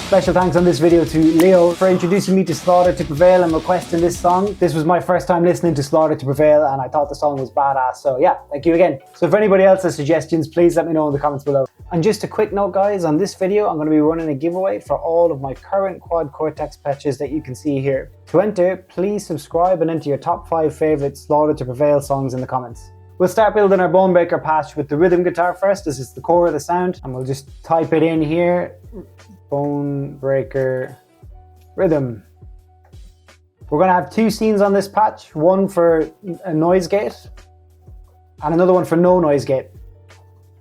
Special thanks on this video to Leo for introducing me to Slaughter to Prevail and requesting this song. This was my first time listening to Slaughter to Prevail and I thought the song was badass, so yeah, thank you again. So if anybody else has suggestions, please let me know in the comments below. And just a quick note guys, on this video I'm going to be running a giveaway for all of my current quad Cortex patches that you can see here. To enter, please subscribe and enter your top 5 favourite Slaughter to Prevail songs in the comments. We'll start building our Bonebreaker patch with the rhythm guitar first, as it's the core of the sound, and we'll just type it in here. Bonebreaker rhythm. We're going to have 2 scenes on this patch, one for a noise gate and another one for no noise gate.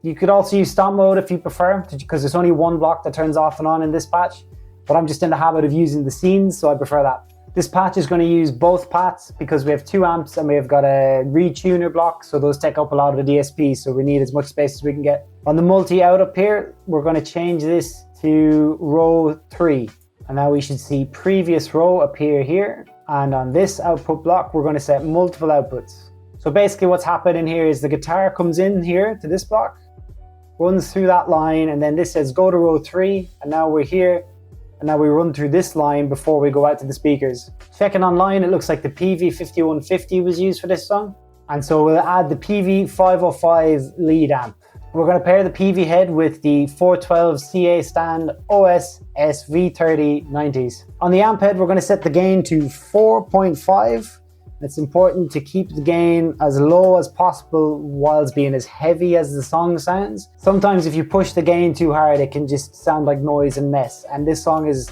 You could also use stomp mode if you prefer, because there's only one block that turns off and on in this patch, but I'm just in the habit of using the scenes, so I prefer that. This patch is going to use both paths because we have 2 amps and we have got a retuner block, so those take up a lot of the DSP, so we need as much space as we can get. On the multi-out up here, we're going to change this to row 3, and now we should see previous row appear here, and on this output block we're going to set multiple outputs. So basically what's happening here is the guitar comes in here to this block, runs through that line, and then this says go to row 3, and now we're here, and now we run through this line before we go out to the speakers. Checking online, it looks like the PV5150 was used for this song, and so we'll add the PV505 lead amp. We're going to pair the PV head with the 412 CA stand OS SV30 90s. On the amp head, we're going to set the gain to 4.5. It's important to keep the gain as low as possible whilst being as heavy as the song sounds. Sometimes if you push the gain too hard, it can just sound like noise and mess. And this song is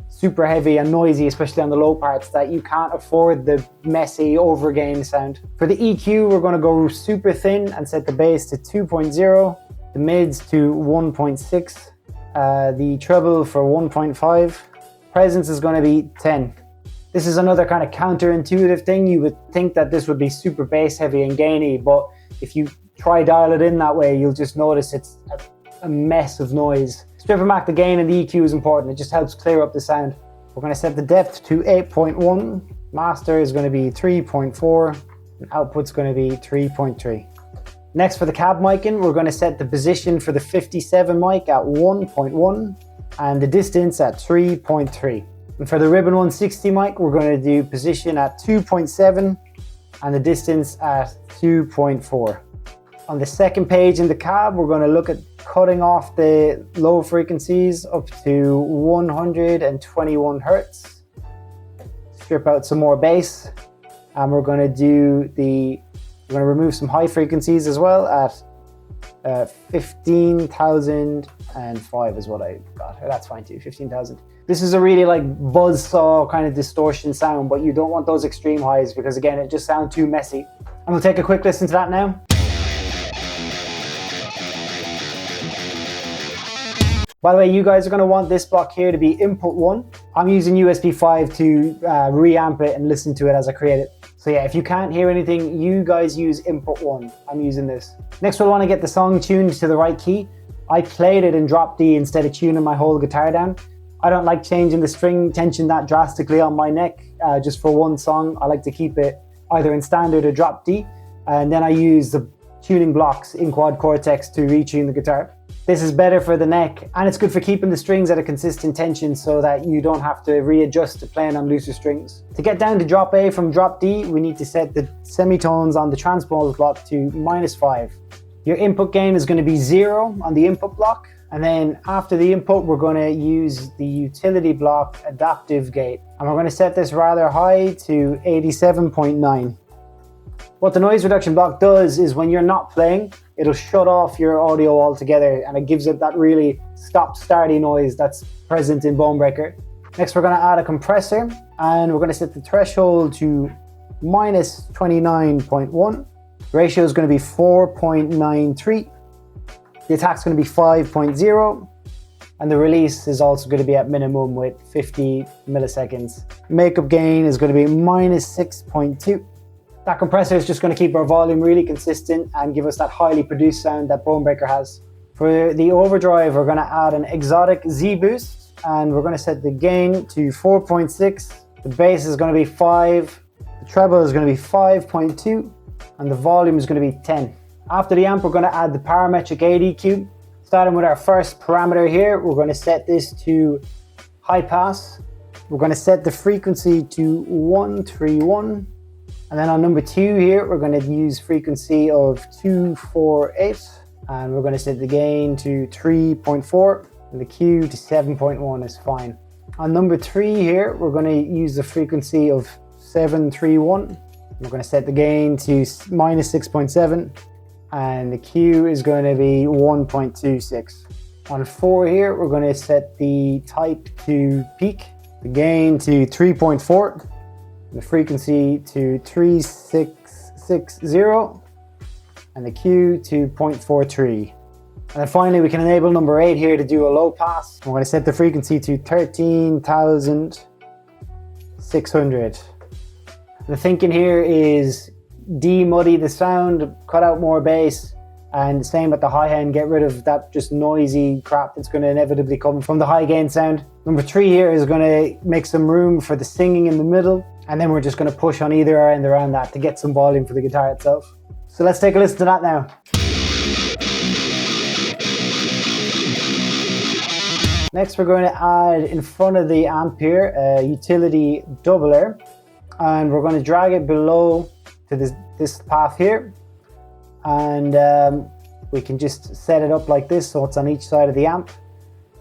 super heavy and noisy, especially on the low parts, that you can't afford the messy overgain sound. For the EQ, we're going to go super thin and set the bass to 2.0, the mids to 1.6, the treble for 1.5, presence is going to be 10. This is another kind of counterintuitive thing. You would think that this would be super bass heavy and gainy, but if you try dial it in that way, you'll just notice it's a mess of noise. Stripping back the gain and the EQ is important. It just helps clear up the sound. We're going to set the depth to 8.1. Master is going to be 3.4. And output's going to be 3.3. Next, for the cab micing, we're going to set the position for the 57 mic at 1.1 and the distance at 3.3. And for the Ribbon 160 mic, we're going to do position at 2.7 and the distance at 2.4. On the second page in the cab, we're going to look at cutting off the low frequencies up to 121 Hertz. Strip out some more bass, and we're going to remove some high frequencies as well at 15,005 is what I got. That's fine too, 15,000. This is a really like buzzsaw kind of distortion sound, but you don't want those extreme highs because again, it just sounds too messy. And we'll take a quick listen to that now. By the way, you guys are going to want this block here to be input 1. I'm using USB 5 to reamp it and listen to it as I create it. So yeah, if you can't hear anything, you guys use input 1. I'm using this. Next, we'll want to get the song tuned to the right key. I played it in drop D instead of tuning my whole guitar down. I don't like changing the string tension that drastically on my neck just for one song. I like to keep it either in standard or drop D. And then I use the tuning blocks in quad Cortex to retune the guitar. This is better for the neck and it's good for keeping the strings at a consistent tension so that you don't have to readjust to playing on looser strings. To get down to drop A from drop D, we need to set the semitones on the transpose block to -5. Your input gain is going to be 0 on the input block, and then after the input we're going to use the utility block adaptive gate, and we're going to set this rather high to 87.9. What the noise reduction block does is when you're not playing, it'll shut off your audio altogether and it gives it that really stop-starty noise that's present in Bonebreaker. Next, we're going to add a compressor and we're going to set the threshold to -29.1. Ratio is going to be 4.93. The attack's going to be 5.0. And the release is also going to be at minimum with 50 milliseconds. Makeup gain is going to be -6.2. That compressor is just going to keep our volume really consistent and give us that highly produced sound that Bonebreaker has. For the overdrive, we're going to add an exotic Z boost and we're going to set the gain to 4.6. The bass is going to be 5. The treble is going to be 5.2 and the volume is going to be 10. After the amp, we're going to add the parametric 8 EQ. Starting with our first parameter here, we're going to set this to high pass. We're going to set the frequency to 131. And then on number 2 here, we're going to use frequency of 248. And we're going to set the gain to 3.4. And the Q to 7.1 is fine. On number 3 here, we're going to use the frequency of 731. We're going to set the gain to minus 6.7. And the Q is going to be 1.26. On 4 here, we're going to set the type to peak, the gain to 3.4, the frequency to 3660, and the Q to 0.43. And then finally, we can enable number 8 here to do a low pass. We're going to set the frequency to 13,600. The thinking here is de-muddy the sound, cut out more bass, and same at the high end, get rid of that just noisy crap that's going to inevitably come from the high gain sound. Number 3 here is going to make some room for the singing in the middle, and then we're just going to push on either end around that to get some volume for the guitar itself. So let's take a listen to that now. Next, we're going to add in front of the amp here a utility doubler, and we're going to drag it below to this path here, and we can just set it up like this so it's on each side of the amp.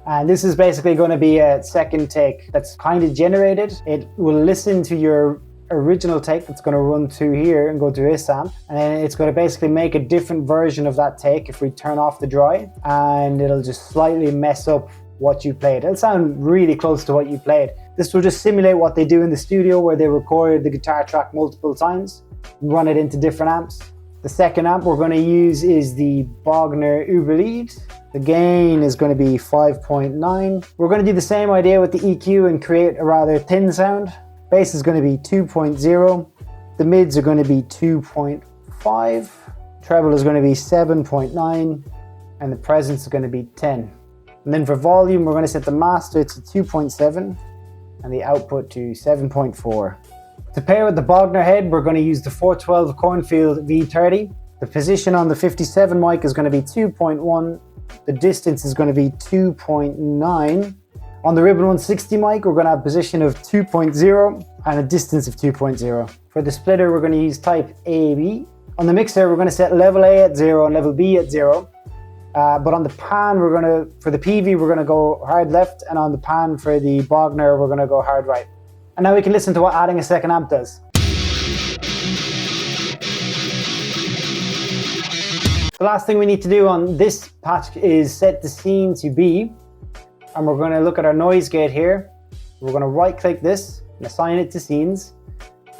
And this is basically going to be a second take that's kind of generated. It will listen to your original take that's going to run through here and go to this amp, and then it's going to basically make a different version of that take if we turn off the dry, and it'll just slightly mess up what you played. It'll sound really close to what you played. This will just simulate what they do in the studio where they record the guitar track multiple times, run it into different amps. The second amp we're going to use is the Bogner Uberlead. The gain is going to be 5.9. We're going to do the same idea with the EQ and create a rather thin sound. Bass is going to be 2.0. The mids are going to be 2.5. Treble is going to be 7.9. And the presence is going to be 10. And then for volume, we're going to set the master to 2.7 and the output to 7.4. To pair with the Bogner head, we're going to use the 412 Cornfield V30. The position on the 57 mic is going to be 2.1. The distance is going to be 2.9. On the Ribbon 160 mic, we're going to have a position of 2.0 and a distance of 2.0. For the splitter, we're going to use type AB. On the mixer, we're going to set level A at 0 and level B at 0. But on the pan, for the PV, we're going to go hard left, and on the pan for the Bogner, we're going to go hard right. And now we can listen to what adding a second amp does. The last thing we need to do on this patch is set the scene to B, and we're going to look at our noise gate here. We're going to right click this and assign it to scenes,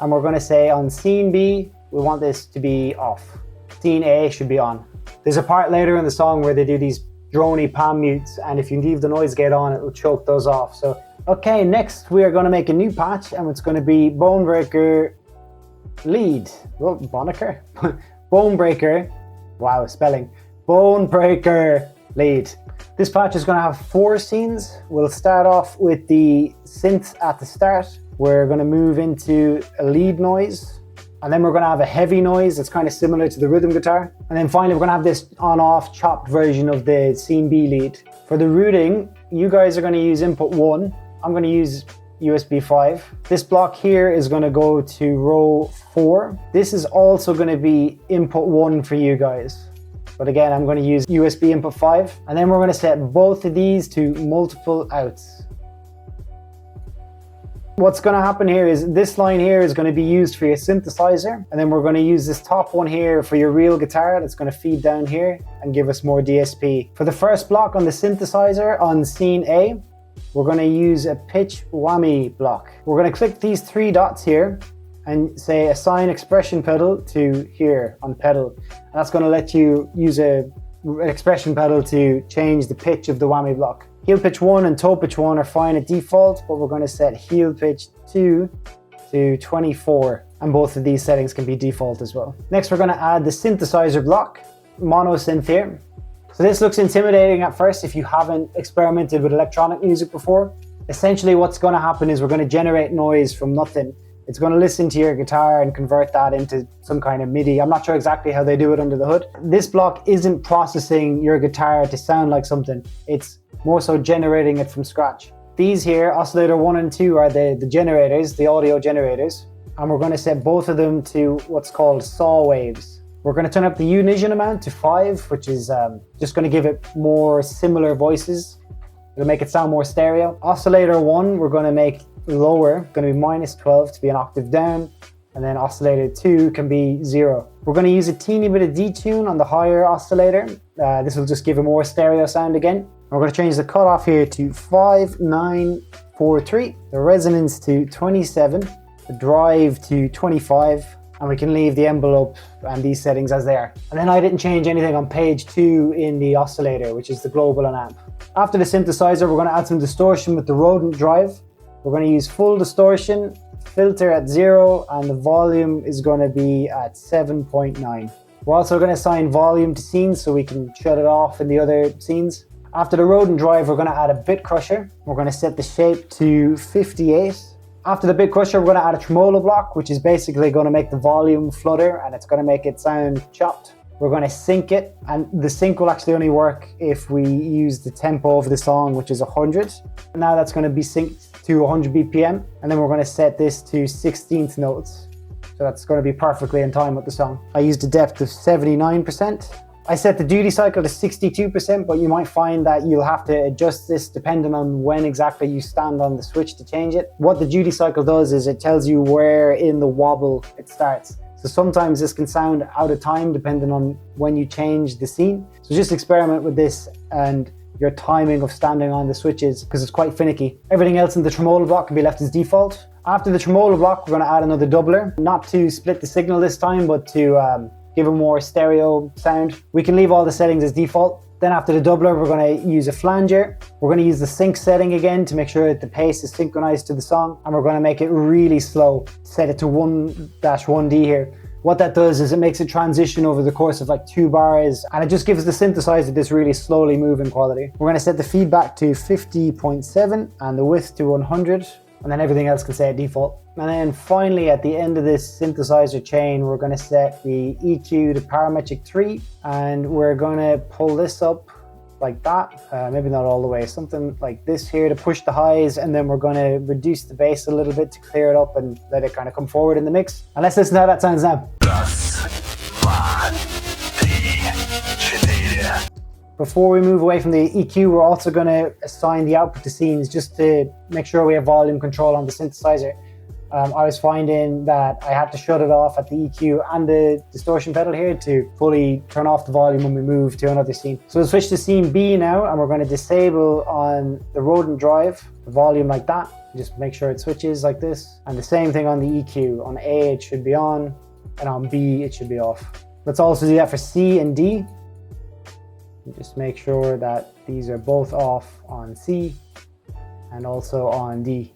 and we're going to say on scene B, we want this to be off. Scene A should be on. There's a part later in the song where they do these droney palm mutes, and if you leave the noise gate on, it will choke those off. So, okay, next we are going to make a new patch, and it's going to be Bonebreaker lead. Oh, Bonebreaker? Bonebreaker. Wow, spelling. Bonebreaker lead. This patch is going to have 4 scenes. We'll start off with the synth at the start. We're going to move into a lead noise. And then we're going to have a heavy noise that's kind of similar to the rhythm guitar. And then finally, we're going to have this on-off chopped version of the scene B lead. For the routing, you guys are going to use input 1. I'm going to use USB 5. This block here is going to go to row 4. This is also going to be input 1 for you guys. But again, I'm going to use USB input 5. And then we're going to set both of these to multiple outs. What's going to happen here is this line here is going to be used for your synthesizer, and then we're going to use this top one here for your real guitar that's going to feed down here and give us more DSP. For the first block on the synthesizer on scene A, we're going to use a pitch whammy block. We're going to click these 3 dots here and say assign expression pedal to here on pedal. And that's going to let you use an expression pedal to change the pitch of the whammy block. Heel pitch 1 and toe pitch 1 are fine at default, but we're going to set heel pitch 2 to 24, and both of these settings can be default as well. Next, we're going to add the synthesizer block, mono synth here. So this looks intimidating at first if you haven't experimented with electronic music before. Essentially what's going to happen is we're going to generate noise from nothing. It's going to listen to your guitar and convert that into some kind of MIDI. I'm not sure exactly how they do it under the hood. This block isn't processing your guitar to sound like something. It's more so generating it from scratch. These here, oscillator 1 and 2, are the generators, the audio generators. And we're going to set both of them to what's called saw waves. We're going to turn up the unison amount to 5, which is just going to give it more similar voices. It'll make it sound more stereo. Oscillator 1, we're going to make lower, going to be -12 to be an octave down. And then oscillator 2 can be 0. We're going to use a teeny bit of detune on the higher oscillator. This will just give a more stereo sound again. We're going to change the cutoff here to 5943, the resonance to 27, the drive to 25, and we can leave the envelope and these settings as they are. And then I didn't change anything on page 2 in the oscillator, which is the global and amp. After the synthesizer, we're going to add some distortion with the rodent drive. We're going to use full distortion, filter at 0, and the volume is going to be at 7.9. We're also going to assign volume to scenes so we can shut it off in the other scenes. After the rodent drive, we're going to add a bit crusher. We're going to set the shape to 58. After the bit crusher, we're going to add a tremolo block, which is basically going to make the volume flutter and it's going to make it sound chopped. We're going to sync it, and the sync will actually only work if we use the tempo of the song, which is 100. Now that's going to be synced to 100 BPM, and then we're going to set this to 16th notes. So that's going to be perfectly in time with the song. I used a depth of 79%. I set the duty cycle to 62%, but you might find that you'll have to adjust this depending on when exactly you stand on the switch to change it. What the duty cycle does is it tells you where in the wobble it starts. So sometimes this can sound out of time depending on when you change the scene. So just experiment with this and your timing of standing on the switches, because it's quite finicky. Everything else in the tremolo block can be left as default. After the tremolo block, we're going to add another doubler, not to split the signal this time, but to give a more stereo sound. We can leave all the settings as default. Then after the doubler, we're going to use a flanger. We're going to use the sync setting again to make sure that the pace is synchronized to the song. And we're going to make it really slow. Set it to 1-1D here. What that does is it makes it transition over the course of like 2 bars, and it just gives the synthesizer this really slowly moving quality. We're going to set the feedback to 50.7 and the width to 100. And then everything else can stay at default. And then finally, at the end of this synthesizer chain, we're going to set the EQ to parametric 3, and we're going to pull this up like that. Maybe not all the way, something like this here to push the highs, and then we're going to reduce the bass a little bit to clear it up and let it kind of come forward in the mix. And let's listen to how that sounds now. Before we move away from the EQ, we're also going to assign the output to scenes just to make sure we have volume control on the synthesizer. I was finding that I had to shut it off at the EQ and the distortion pedal here to fully turn off the volume when we move to another scene. So we'll switch to scene B now, and we're going to disable on the rodent drive the volume like that. Just make sure it switches like this. And the same thing on the EQ. On A it should be on, and on B it should be off. Let's also do that for C and D. Just make sure that these are both off on C and also on D.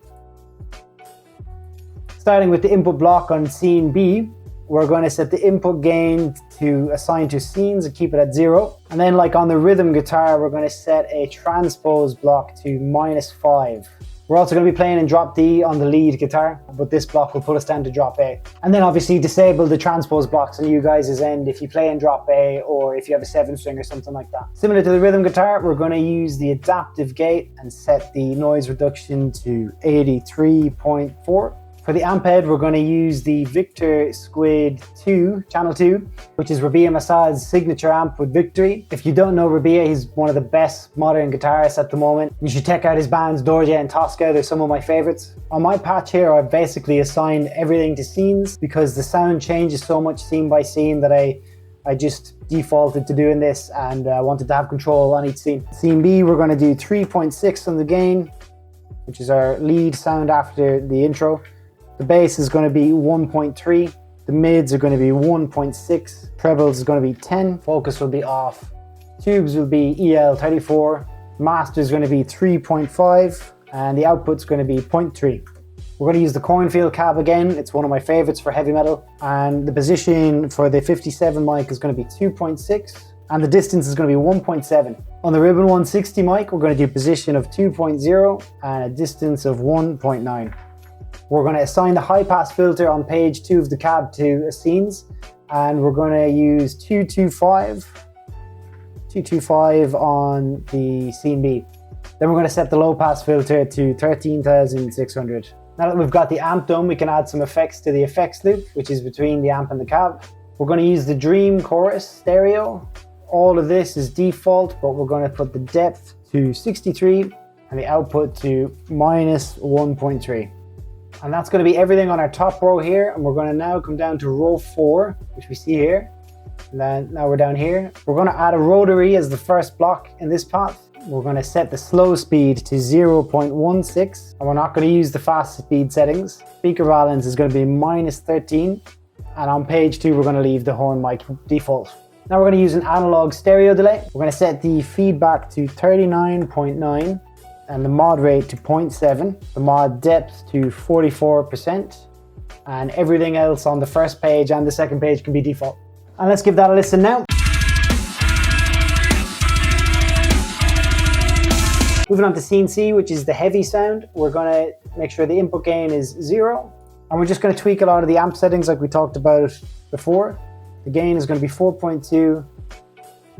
Starting with the input block on scene B, we're going to set the input gain to assign to scenes and keep it at 0. And then like on the rhythm guitar, we're going to set a transpose block to -5. We're also going to be playing in drop D on the lead guitar, but this block will put us down to drop A. And then obviously disable the transpose blocks on you guys' end if you play in drop A or if you have a 7-string or something like that. Similar to the rhythm guitar, we're going to use the adaptive gate and set the noise reduction to 83.4. For the amp head, we're going to use the Victor Squid 2, channel 2, which is Rabia Massad's signature amp with Victory. If you don't know Rabia, he's one of the best modern guitarists at the moment. You should check out his bands Dorje and Tosca, they're some of my favorites. On my patch here, I've basically assigned everything to scenes because the sound changes so much scene by scene that I just defaulted to doing this and wanted to have control on each scene. Scene B, we're going to do 3.6 on the gain, which is our lead sound after the intro. The bass is going to be 1.3, the mids are going to be 1.6, trebles is going to be 10, focus will be off, tubes will be EL34, master is going to be 3.5, and the output's going to be 0.3. We're going to use the Cornfield cab again, it's one of my favorites for heavy metal, and the position for the 57 mic is going to be 2.6, and the distance is going to be 1.7. On the Ribbon 160 mic, we're going to do position of 2.0 and a distance of 1.9. We're going to assign the high pass filter on page 2 of the cab to scenes, and we're going to use 225 on the scene B. Then we're going to set the low pass filter to 13,600. Now that we've got the amp done, we can add some effects to the effects loop, which is between the amp and the cab. We're going to use the Dream Chorus stereo. All of this is default, but we're going to put the depth to 63 and the output to -1.3. And that's going to be everything on our top row here. And we're going to now come down to row 4, which we see here. And then now we're down here. We're going to add a rotary as the first block in this path. We're going to set the slow speed to 0.16, and we're not going to use the fast speed settings. Speaker balance is going to be -13, and on page 2 we're going to leave the horn mic default. Now we're going to use an analog stereo delay. We're going to set the feedback to 39.9 and the mod rate to 0.7, the mod depth to 44%, and everything else on the first page and the second page can be default. And let's give that a listen now. Moving on to scene C, which is the heavy sound, we're going to make sure the input gain is 0. And we're just going to tweak a lot of the amp settings like we talked about before. The gain is going to be 4.2,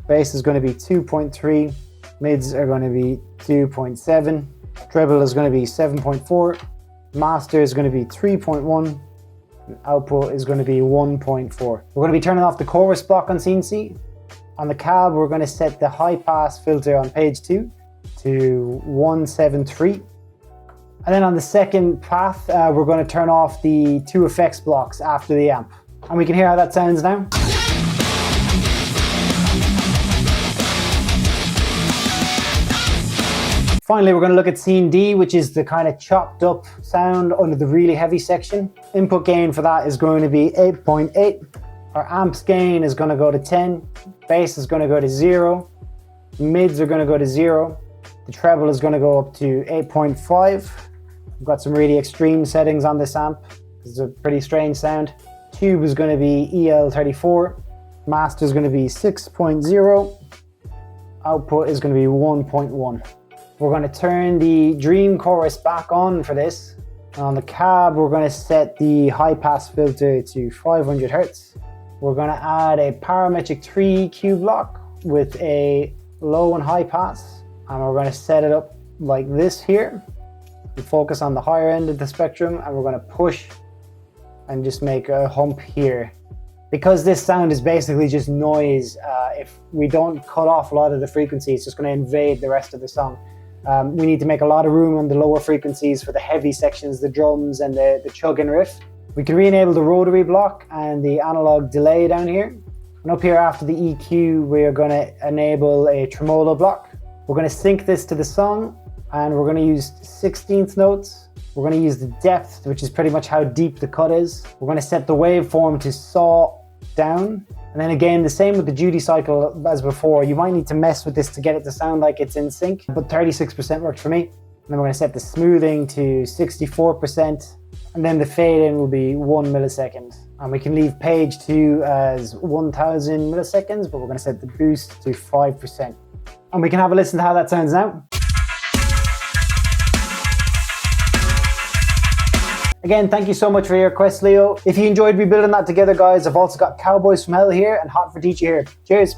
bass is going to be 2.3, mids are going to be 2.7, treble is going to be 7.4, master is going to be 3.1, and output is going to be 1.4. We're going to be turning off the chorus block on scene C. On the cab, we're going to set the high pass filter on page 2 to 173. And then on the second path, we're going to turn off the 2 effects blocks after the amp. And we can hear how that sounds now. Finally, we're going to look at scene D, which is the kind of chopped up sound under the really heavy section. Input gain for that is going to be 8.8. Our amps gain is going to go to 10. Bass is going to go to 0. Mids are going to go to 0. The treble is going to go up to 8.5. We've got some really extreme settings on this amp. It's a pretty strange sound. Tube is going to be EL34. Master is going to be 6.0. Output is going to be 1.1. We're going to turn the Dream Chorus back on for this. And on the cab, we're going to set the high pass filter to 500 Hz. We're going to add a parametric 3 Q block with a low and high pass. And we're going to set it up like this here. We focus on the higher end of the spectrum, and we're going to push and just make a hump here. Because this sound is basically just noise, if we don't cut off a lot of the frequency, it's just going to invade the rest of the song. We need to make a lot of room on the lower frequencies for the heavy sections, the drums and the chugging riff. We can re-enable the rotary block and the analog delay down here. And up here after the EQ, we are going to enable a tremolo block. We're going to sync this to the song, and we're going to use 16th notes. We're going to use the depth, which is pretty much how deep the cut is. We're going to set the waveform to saw down. And then again, the same with the duty cycle as before. You might need to mess with this to get it to sound like it's in sync, but 36% worked for me. And then we're going to set the smoothing to 64%. And then the fade in will be 1 millisecond. And we can leave page 2 as 1000 milliseconds, but we're going to set the boost to 5%. And we can have a listen to how that sounds now. Again, thank you so much for your request, Leo. If you enjoyed rebuilding that together, guys, I've also got Cowboys from Hell here and Hot for Teacher here. Cheers.